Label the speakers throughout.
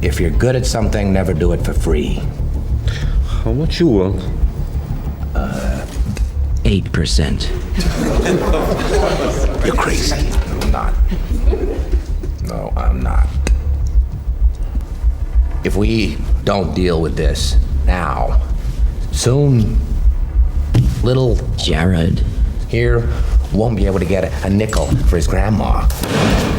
Speaker 1: If you're good at something, never do it for free.
Speaker 2: How much you want?
Speaker 3: 8%.
Speaker 1: You're crazy. I'm not. No, I'm not. If we don't deal with this now, soon, little
Speaker 3: Jarrod
Speaker 1: here won't be able to get a nickel for his grandma.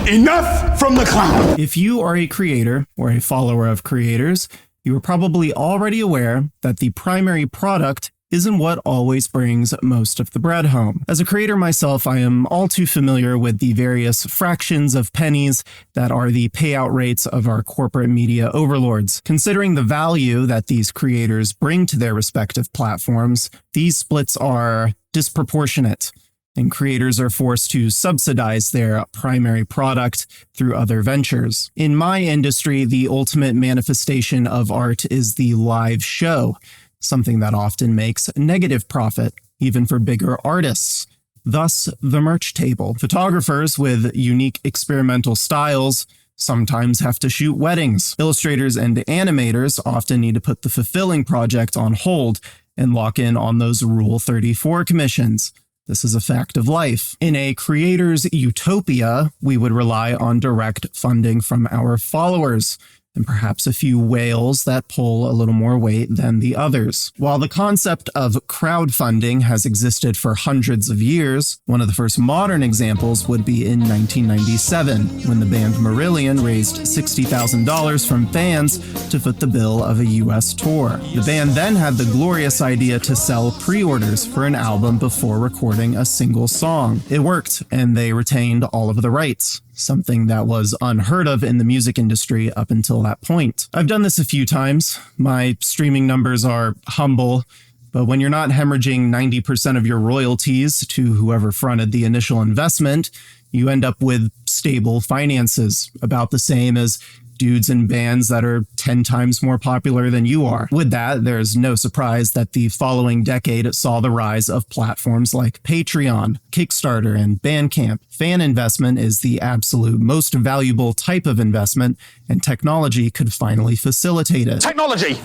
Speaker 4: Enough from the clown!
Speaker 5: If you are a creator or a follower of creators, you are probably already aware that the primary product isn't what always brings most of the bread home. As a creator myself, I am all too familiar with the various fractions of pennies that are the payout rates of our corporate media overlords. Considering the value that these creators bring to their respective platforms, these splits are disproportionate, and creators are forced to subsidize their primary product through other ventures. In my industry, the ultimate manifestation of art is the live show, something that often makes negative profit, even for bigger artists. Thus, the merch table. Photographers with unique experimental styles sometimes have to shoot weddings. Illustrators and animators often need to put the fulfilling project on hold and lock in on those Rule 34 commissions. This is a fact of life. In a creator's utopia, we would rely on direct funding from our followers, and perhaps a few whales that pull a little more weight than the others. While the concept of crowdfunding has existed for hundreds of years, one of the first modern examples would be in 1997, when the band Marillion raised $60,000 from fans to foot the bill of a US tour. The band then had the glorious idea to sell pre-orders for an album before recording a single song. It worked, and they retained all of the rights, something that was unheard of in the music industry up until that point. I've done this a few times. My streaming numbers are humble, but when you're not hemorrhaging 90% of your royalties to whoever fronted the initial investment, you end up with stable finances, about the same as dudes in bands that are 10 times more popular than you are. With that, there's no surprise that the following decade saw the rise of platforms like Patreon, Kickstarter, and Bandcamp. Fan investment is the absolute most valuable type of investment, and technology could finally facilitate it.
Speaker 4: Technology!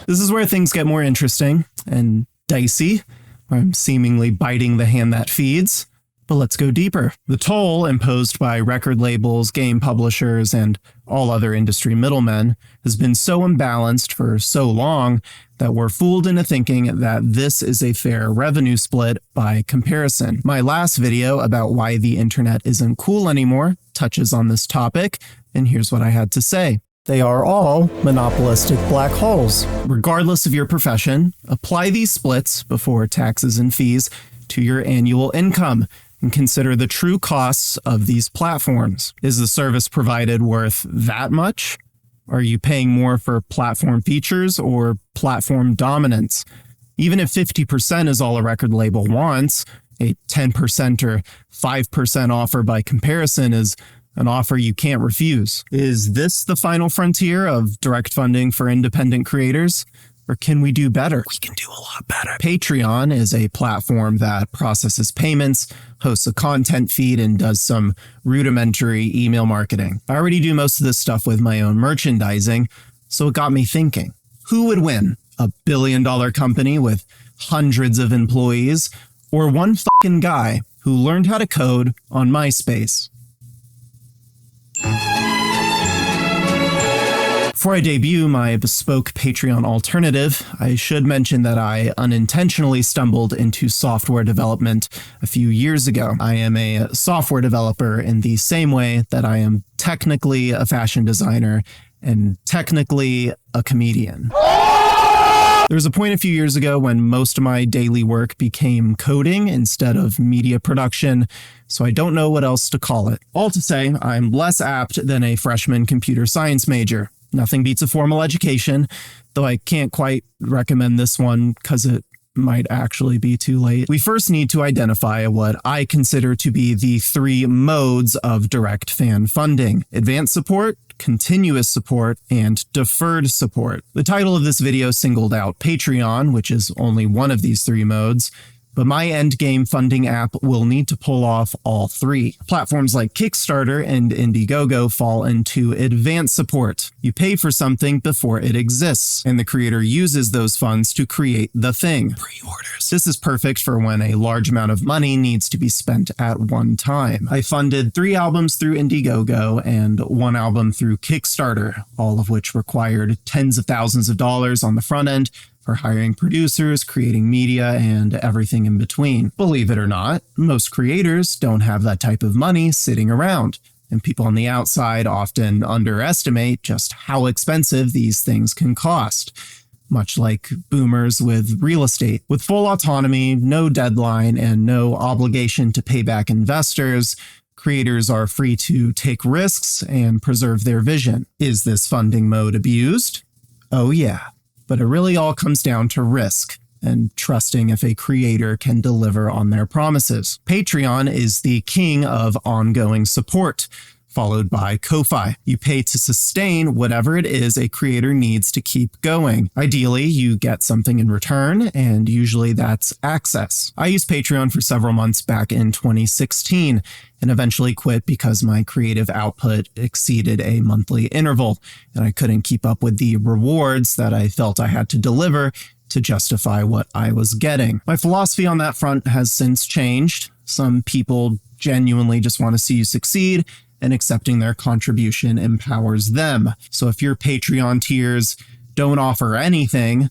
Speaker 5: This is where things get more interesting and dicey, where I'm seemingly biting the hand that feeds. But let's go deeper. The toll imposed by record labels, game publishers, and all other industry middlemen has been so imbalanced for so long that we're fooled into thinking that this is a fair revenue split by comparison. My last video about why the internet isn't cool anymore touches on this topic, and here's what I had to say. They are all monopolistic black holes. Regardless of your profession, apply these splits before taxes and fees to your annual income, and consider the true costs of these platforms. Is the service provided worth that much? Are you paying more for platform features or platform dominance? Even if 50% is all a record label wants, a 10% or 5% offer by comparison is an offer you can't refuse. Is this the final frontier of direct funding for independent creators? Or can we do better? We can do a lot better. Patreon is a platform that processes payments, hosts a content feed, and does some rudimentary email marketing. I already do most of this stuff with my own merchandising, so it got me thinking. Who would win? A billion-dollar company with hundreds of employees, or one fucking guy who learned how to code on MySpace? Before I debut my bespoke Patreon alternative, I should mention that I unintentionally stumbled into software development a few years ago. I am a software developer in the same way that I am technically a fashion designer and technically a comedian. There was a point a few years ago when most of my daily work became coding instead of media production, so I don't know what else to call it. All to say, I'm less apt than a freshman computer science major. Nothing beats a formal education, though I can't quite recommend this one because it might actually be too late. We first need to identify what I consider to be the three modes of direct fan funding: advanced support, continuous support, and deferred support. The title of this video singled out Patreon, which is only one of these three modes, But my endgame funding app will need to pull off all three. Platforms like Kickstarter and Indiegogo fall into advanced support. You pay for something before it exists, and the creator uses those funds to create the thing. Pre-orders. This is perfect for when a large amount of money needs to be spent at one time. I funded 3 albums through Indiegogo and 1 album through Kickstarter, all of which required tens of thousands of dollars on the front end for hiring producers, creating media, and everything in between. Believe it or not, most creators don't have that type of money sitting around, and people on the outside often underestimate just how expensive these things can cost. Much like boomers with real estate. With full autonomy, no deadline, and no obligation to pay back investors, creators are free to take risks and preserve their vision. Is this funding mode abused? Oh yeah. But it really all comes down to risk and trusting if a creator can deliver on their promises. Patreon is the king of ongoing support, followed by Ko-Fi. You pay to sustain whatever it is a creator needs to keep going. Ideally, you get something in return, and usually that's access. I used Patreon for several months back in 2016, and eventually quit because my creative output exceeded a monthly interval, and I couldn't keep up with the rewards that I felt I had to deliver to justify what I was getting. My philosophy on that front has since changed. Some people genuinely just want to see you succeed, and accepting their contribution empowers them. So if your Patreon tiers don't offer anything,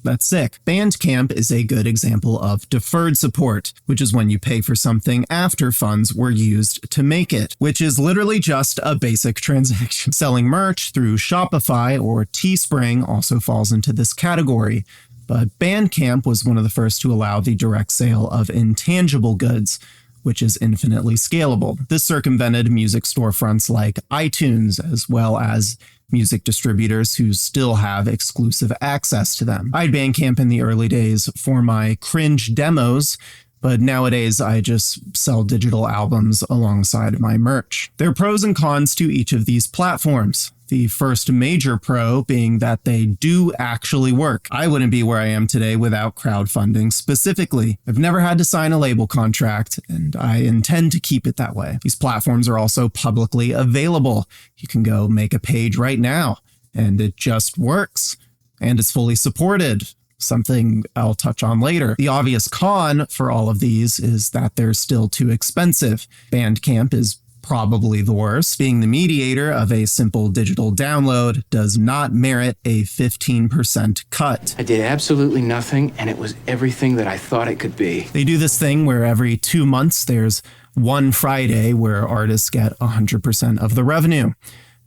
Speaker 5: that's sick. Bandcamp is a good example of deferred support, which is when you pay for something after funds were used to make it, which is literally just a basic transaction. Selling merch through Shopify or Teespring also falls into this category, but Bandcamp was one of the first to allow the direct sale of intangible goods, which is infinitely scalable. This circumvented music storefronts like iTunes, as well as music distributors who still have exclusive access to them. I had Bandcamp in the early days for my cringe demos, but nowadays I just sell digital albums alongside my merch. There are pros and cons to each of these platforms. The first major pro being that they do actually work. I wouldn't be where I am today without crowdfunding specifically. I've never had to sign a label contract, and I intend to keep it that way. These platforms are also publicly available. You can go make a page right now, and it just works. And it's fully supported. Something I'll touch on later. The obvious con for all of these is that they're still too expensive. Bandcamp is probably the worst. Being the mediator of a simple digital download does not merit a 15% cut.
Speaker 6: I did absolutely nothing, and it was everything that I thought it could be.
Speaker 5: They do this thing where every 2 months there's one Friday where artists get 100% of the revenue.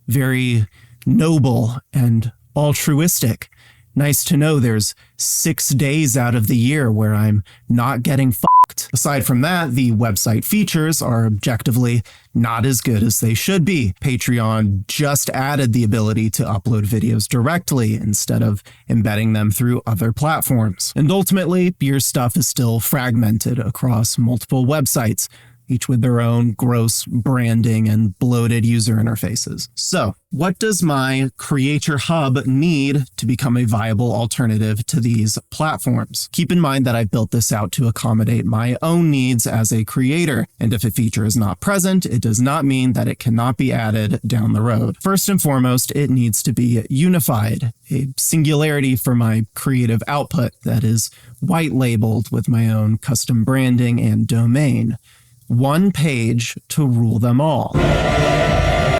Speaker 5: Very noble and altruistic. Nice to know there's 6 days out of the year where I'm not getting fucked. Aside from that, the website features are objectively not as good as they should be. Patreon just added the ability to upload videos directly instead of embedding them through other platforms. And ultimately, your stuff is still fragmented across multiple websites, each with their own gross branding and bloated user interfaces. So, what does my Creator Hub need to become a viable alternative to these platforms? Keep in mind that I built this out to accommodate my own needs as a creator, and if a feature is not present, it does not mean that it cannot be added down the road. First and foremost, it needs to be unified, a singularity for my creative output that is white labeled with my own custom branding and domain. One page to rule them all.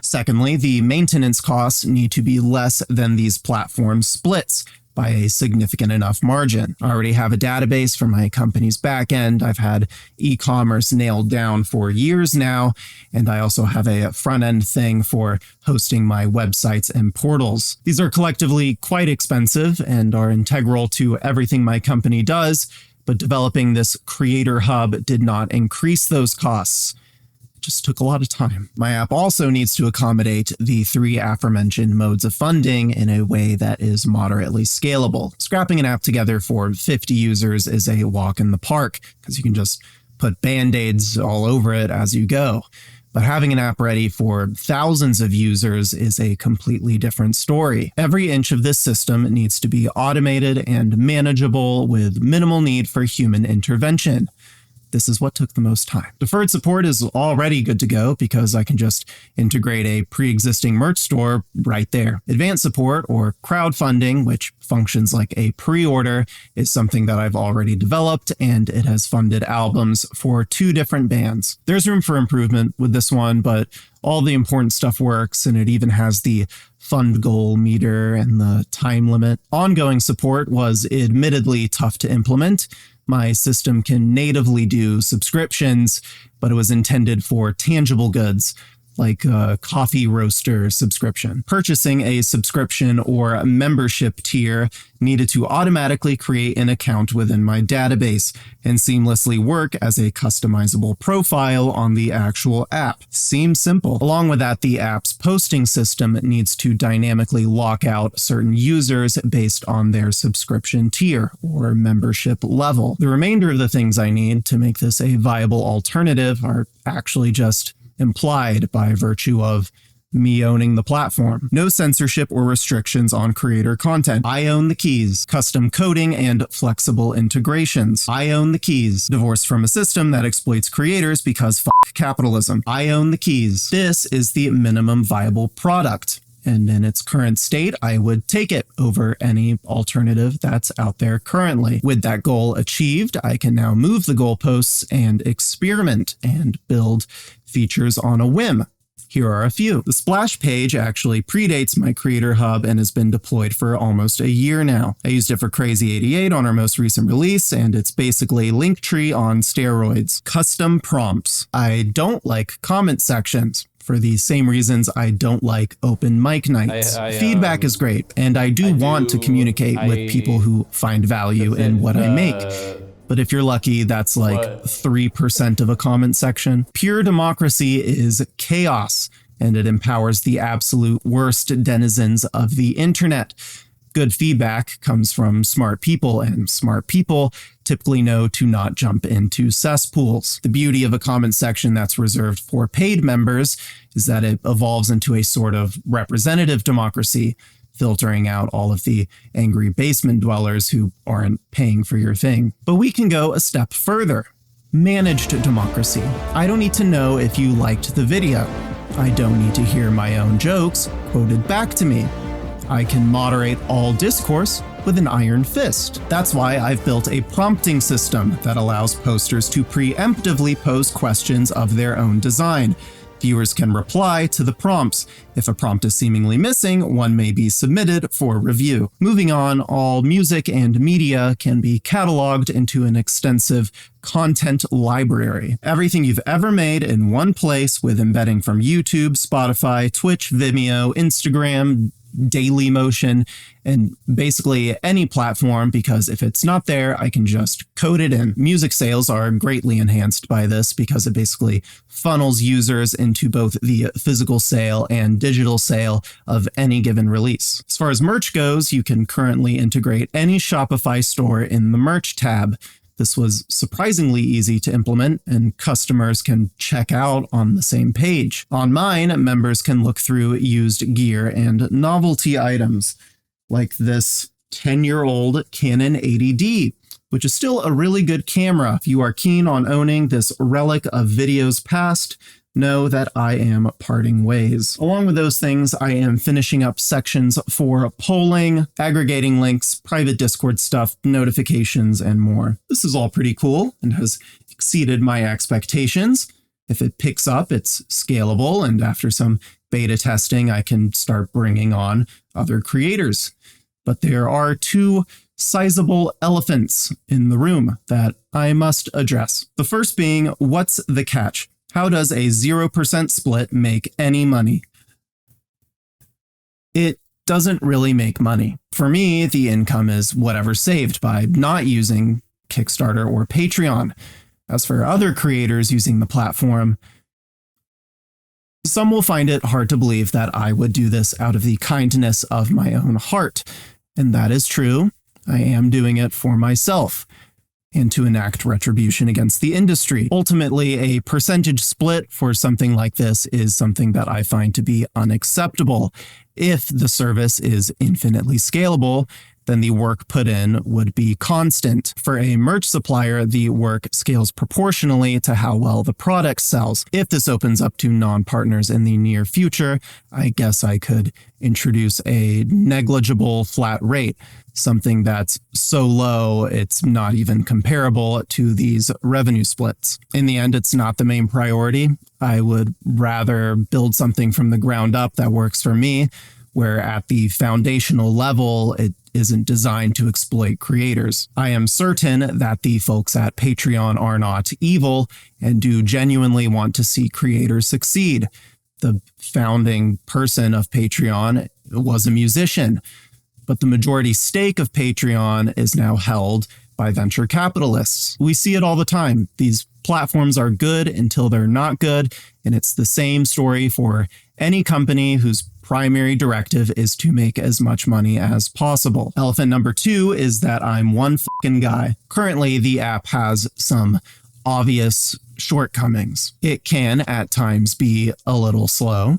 Speaker 5: Secondly, the maintenance costs need to be less than these platform splits by a significant enough margin. I already have a database for my company's backend. I've had e-commerce nailed down for years now, and I also have a front-end thing for hosting my websites and portals. These are collectively quite expensive and are integral to everything my company does, but developing this Creator Hub did not increase those costs. It just took a lot of time. My app also needs to accommodate the 3 aforementioned modes of funding in a way that is moderately scalable. Scrapping an app together for 50 users is a walk in the park, because you can just put band-aids all over it as you go. But having an app ready for thousands of users is a completely different story. Every inch of this system needs to be automated and manageable with minimal need for human intervention. This is what took the most time. Deferred support is already good to go because I can just integrate a pre-existing merch store right there. Advanced support, or crowdfunding, which functions like a pre-order, is something that I've already developed, and it has funded albums for 2 different bands. There's room for improvement with this one, but all the important stuff works, and it even has the fund goal meter and the time limit. Ongoing support was admittedly tough to implement. My system can natively do subscriptions, but it was intended for tangible goods, like a coffee roaster subscription. Purchasing a subscription or a membership tier needed to automatically create an account within my database and seamlessly work as a customizable profile on the actual app. Seems simple. Along with that, the app's posting system needs to dynamically lock out certain users based on their subscription tier or membership level. The remainder of the things I need to make this a viable alternative are actually just implied by virtue of me owning the platform. No censorship or restrictions on creator content. I own the keys. Custom coding and flexible integrations. I own the keys. Divorced from a system that exploits creators because fuck capitalism. I own the keys. This is the minimum viable product. And in its current state, I would take it over any alternative that's out there currently. With that goal achieved, I can now move the goalposts and experiment and build features on a whim. Here are a few. The splash page actually predates my Creator Hub and has been deployed for almost a year now. I used it for Crazy 88 on our most recent release, and it's basically Linktree on steroids. Custom prompts. I don't like comment sections. For the same reasons I don't like open mic nights. Feedback is great, and I do want to communicate with people who find value in what I make. But if you're lucky, that's like 3% of a comment section. Pure democracy is chaos, and it empowers the absolute worst denizens of the internet. Good feedback comes from smart people, and smart people typically know to not jump into cesspools. The beauty of a comment section that's reserved for paid members is that it evolves into a sort of representative democracy, filtering out all of the angry basement dwellers who aren't paying for your thing. But we can go a step further. Managed democracy. I don't need to know if you liked the video. I don't need to hear my own jokes quoted back to me. I can moderate all discourse with an iron fist. That's why I've built a prompting system that allows posters to preemptively pose questions of their own design. Viewers can reply to the prompts. If a prompt is seemingly missing, one may be submitted for review. Moving on, all music and media can be cataloged into an extensive content library. Everything you've ever made in one place with embedding from YouTube, Spotify, Twitch, Vimeo, Instagram, Dailymotion, and basically any platform, because if it's not there, I can just code it in. Music sales are greatly enhanced by this because it basically funnels users into both the physical sale and digital sale of any given release. As far as merch goes, you can currently integrate any Shopify store in the merch tab. This was surprisingly easy to implement, and customers can check out on the same page. On mine, members can look through used gear and novelty items, like this 10-year-old Canon 80D, which is still a really good camera. If you are keen on owning this relic of videos past, know that I am parting ways. Along with those things, I am finishing up sections for polling, aggregating links, private Discord stuff, notifications, and more. This is all pretty cool and has exceeded my expectations. If it picks up, it's scalable, and after some beta testing, I can start bringing on other creators. But there are 2 sizable elephants in the room that I must address. The first being, what's the catch? How does a 0% split make any money? It doesn't really make money. For me, the income is whatever's saved by not using Kickstarter or Patreon. As for other creators using the platform, some will find it hard to believe that I would do this out of the kindness of my own heart. And that is true. I am doing it for myself. and to enact retribution against the industry. Ultimately, a percentage split for something like this is something that I find to be unacceptable. If the service is infinitely scalable, then the work put in would be constant. For a merch supplier, the work scales proportionally to how well the product sells. If this opens up to non-partners in the near future, I guess I could introduce a negligible flat rate, something that's so low it's not even comparable to these revenue splits. In the end, it's not the main priority. I would rather build something from the ground up that works for me, where at the foundational level, it isn't designed to exploit creators. I am certain that the folks at Patreon are not evil and do genuinely want to see creators succeed. The founding person of Patreon was a musician, but the majority stake of Patreon is now held by venture capitalists. We see it all the time. These platforms are good until they're not good, and it's the same story for any company whose primary directive is to make as much money as possible. Elephant number 2 is that I'm one fucking guy. Currently, the app has some obvious shortcomings. It can, at times, be a little slow.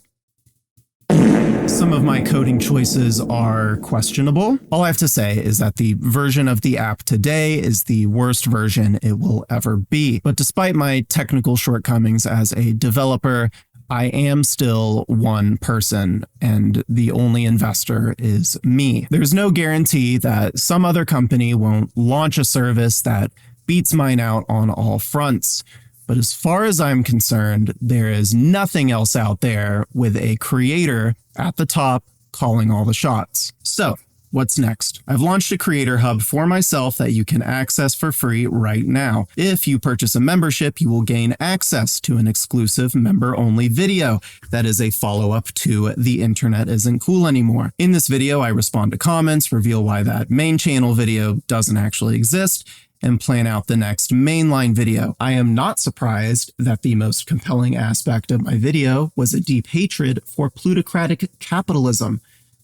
Speaker 5: Some of my coding choices are questionable. All I have to say is that the version of the app today is the worst version it will ever be. But despite my technical shortcomings as a developer, I am still one person, and the only investor is me. There's no guarantee that some other company won't launch a service that beats mine out on all fronts. But as far as I'm concerned, there is nothing else out there with a creator at the top calling all the shots. So, what's next? I've launched a creator hub for myself that you can access for free right now. If you purchase a membership, you will gain access to an exclusive member-only video that is a follow-up to The Internet Isn't Cool Anymore. In this video, I respond to comments, reveal why that main channel video doesn't actually exist, and plan out the next mainline video. I am not surprised that the most compelling aspect of my video was a deep hatred for plutocratic capitalism,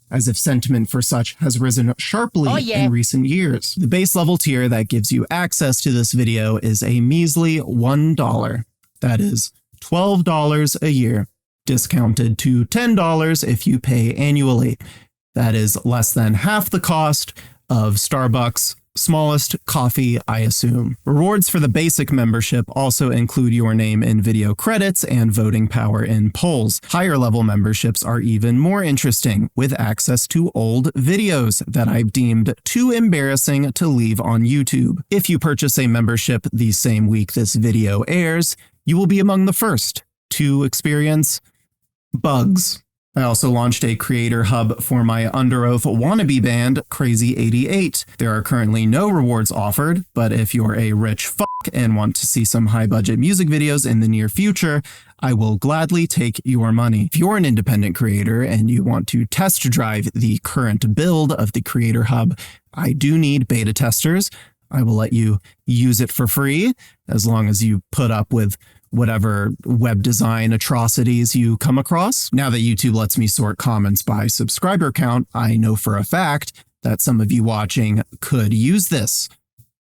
Speaker 5: as if sentiment for such has risen sharply in recent years. The base level tier that gives you access to this video is a measly $1. That is $12 a year, discounted to $10 if you pay annually. That is less than half the cost of Starbucks' smallest coffee, I assume. Rewards for the basic membership also include your name in video credits and voting power in polls. Higher level memberships are even more interesting, with access to old videos that I've deemed too embarrassing to leave on YouTube. If you purchase a membership the same week this video airs, you will be among the first to experience bugs. I also launched a creator hub for my Under Oath wannabe band, Crazy 88. There are currently no rewards offered, but if you're a rich fuck and want to see some high-budget music videos in the near future, I will gladly take your money. If you're an independent creator and you want to test drive the current build of the creator hub, I do need beta testers. I will let you use it for free, as long as you put up with whatever web design atrocities you come across. Now that YouTube lets me sort comments by subscriber count, I know for a fact that some of you watching could use this.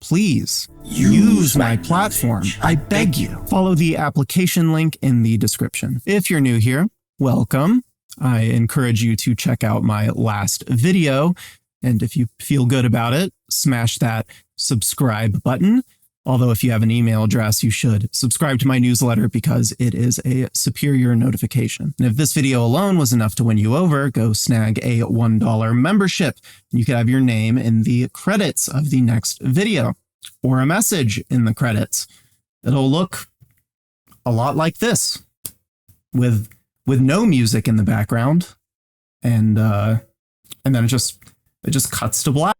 Speaker 5: Please use my platform. I beg you. Follow the application link in the description. If you're new here, welcome. I encourage you to check out my last video. And if you feel good about it, smash that subscribe button. Although if you have an email address, you should subscribe to my newsletter because it is a superior notification. And if this video alone was enough to win you over, go snag a $1 membership. You could have your name in the credits of the next video or a message in the credits. It'll look a lot like this with no music in the background. And then it just cuts to black.